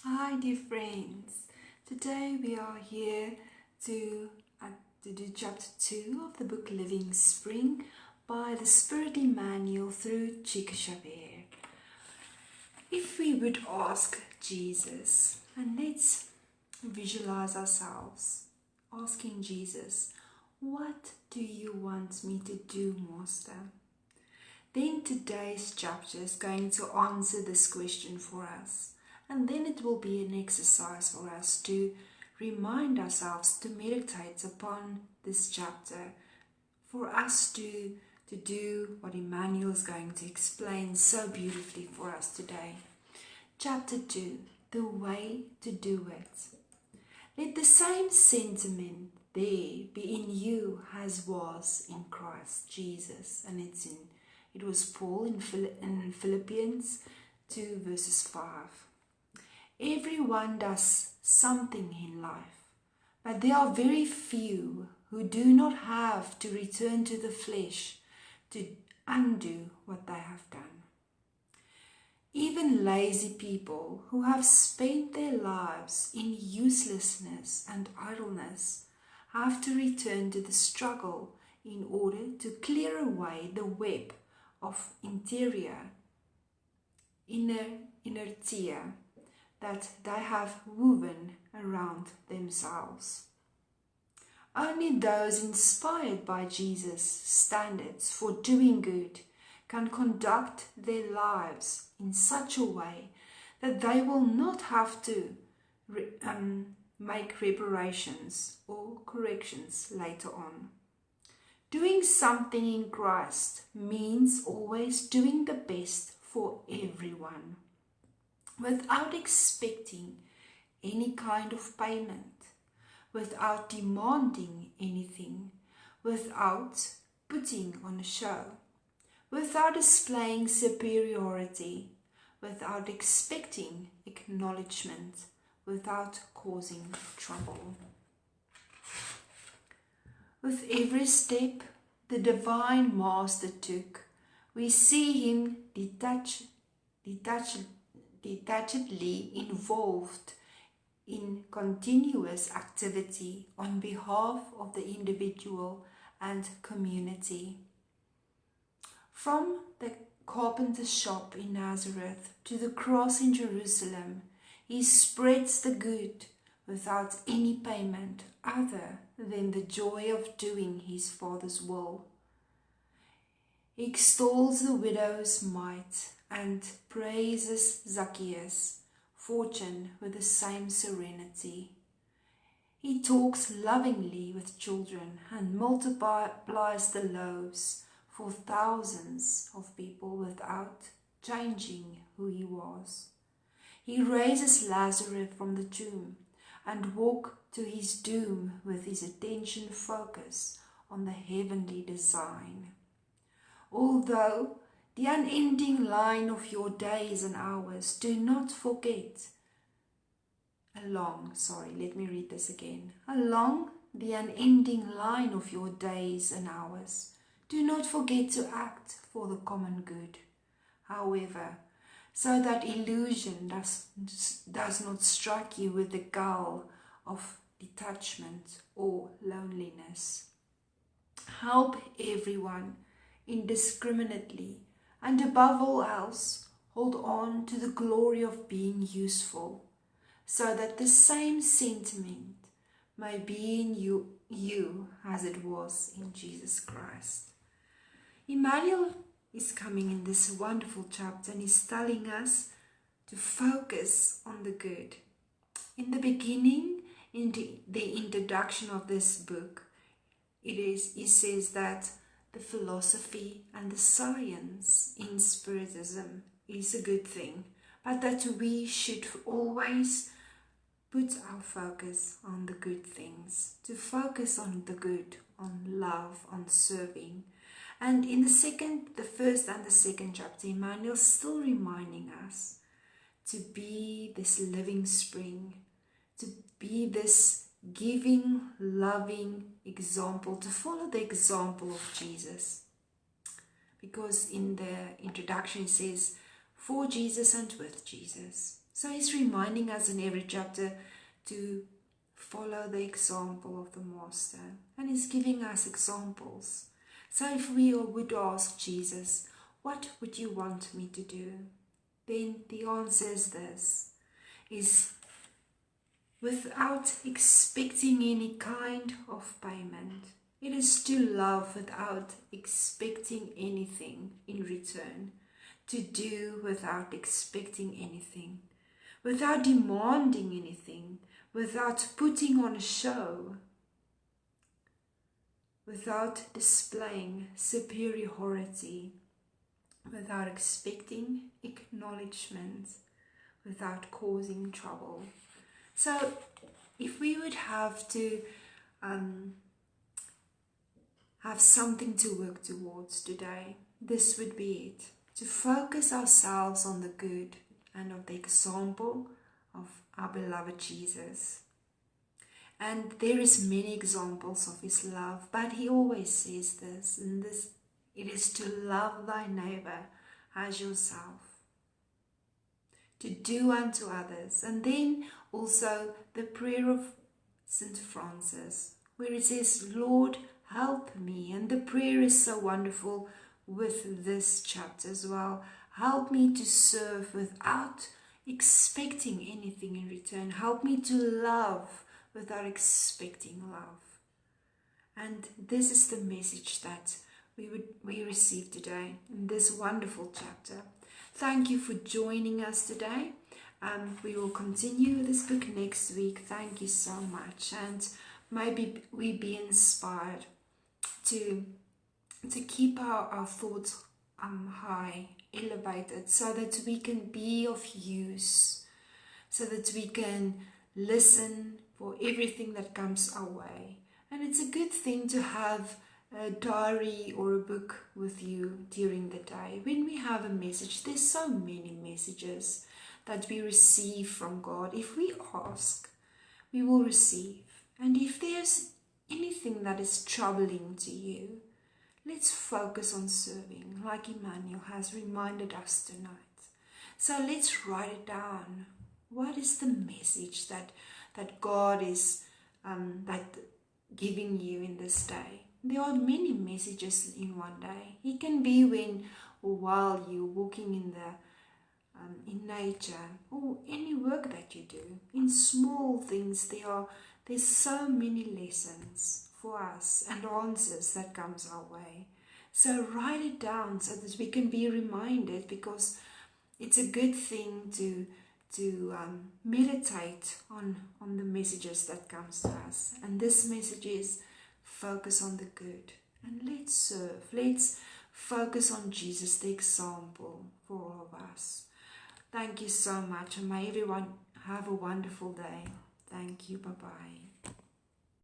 Hi dear friends, today we are here to, to do chapter 2 of the book Living Spring by the Spirit Emmanuel through Chikashaver. If we would ask Jesus, and let's visualize ourselves asking Jesus, what do you want me to do, Master? Then today's chapter is going to answer this question for us. And then it will be an exercise for us to remind ourselves to meditate upon this chapter, for us to do what Emmanuel is going to explain so beautifully for us today. Chapter 2, the way to do it. Let the same sentiment there be in you as was in Christ Jesus. And it was Paul in Philippians 2 verses 5. Everyone does something in life, but there are very few who do not have to return to the flesh to undo what they have done. Even lazy people who have spent their lives in uselessness and idleness have to return to the struggle in order to clear away the web of inertia that they have woven around themselves. Only those inspired by Jesus' standards for doing good can conduct their lives in such a way that they will not have to make reparations or corrections later on. Doing something in Christ means always doing the best for everyone, without expecting any kind of payment, without demanding anything, without putting on a show, without displaying superiority, without expecting acknowledgement, without causing trouble. With every step the Divine Master took, we see him detachedly involved in continuous activity on behalf of the individual and community. From the carpenter's shop in Nazareth to the cross in Jerusalem, he spreads the good without any payment other than the joy of doing his Father's will. He extols the widow's mite and praises Zacchaeus' fortune with the same serenity. He talks lovingly with children and multiplies the loaves for thousands of people without changing who he was. He raises Lazarus from the tomb and walks to his doom with his attention focused on the heavenly design. Although the unending line of your days and hours, do not forget. Along the unending line of your days and hours, do not forget to act for the common good. However, so that illusion does not strike you with the gall of detachment or loneliness. Help everyone indiscriminately, and above all else, hold on to the glory of being useful, so that the same sentiment may be in you as it was in Jesus Christ. Emmanuel is coming in this wonderful chapter and is telling us to focus on the good. In the beginning, in the introduction of this book, he says that the philosophy and the science in Spiritism is a good thing, but that we should always put our focus on the good things, to focus on the good, on love, on serving. And in the first and the second chapter, Emmanuel is still reminding us to be this living spring, to be this giving, loving example, to follow the example of Jesus. Because in the introduction it says, for Jesus and with Jesus. So he's reminding us in every chapter to follow the example of the Master. And he's giving us examples. So if we would ask Jesus, what would you want me to do? Then the answer is this, is without expecting any kind of payment. It is to love without expecting anything in return. To do without expecting anything. Without demanding anything. Without putting on a show. Without displaying superiority. Without expecting acknowledgement. Without causing trouble. So, if we would have to have something to work towards today, this would be it. To focus ourselves on the good and of the example of our beloved Jesus. And there is many examples of his love, but he always says this, and this, it is to love thy neighbor as yourself. To do unto others. And then also the prayer of St. Francis, where it says, Lord, help me. And the prayer is so wonderful with this chapter as well. Help me to serve without expecting anything in return. Help me to love without expecting love. And this is the message that we receive today in this wonderful chapter. Thank you for joining us today. We will continue this book next week. Thank you so much. And maybe we be inspired to keep our thoughts high, elevated, so that we can be of use, so that we can listen for everything that comes our way. And it's a good thing to have a diary or a book with you during the day. When we have a message, there's so many messages that we receive from God. If we ask, we will receive. And if there's anything that is troubling to you, let's focus on serving, like Emmanuel has reminded us tonight. So let's write it down. What is the message that God is giving you in this day? There are many messages in one day. It can be when or while you're walking in nature, or any work that you do. In small things, there's so many lessons for us and answers that comes our way. So write it down so that we can be reminded, because it's a good thing to meditate on the messages that comes to us. And this message is focus on the good, and let's serve. Let's focus on Jesus, the example for all of us. Thank you so much, and may everyone have a wonderful day. Thank you. Bye-bye.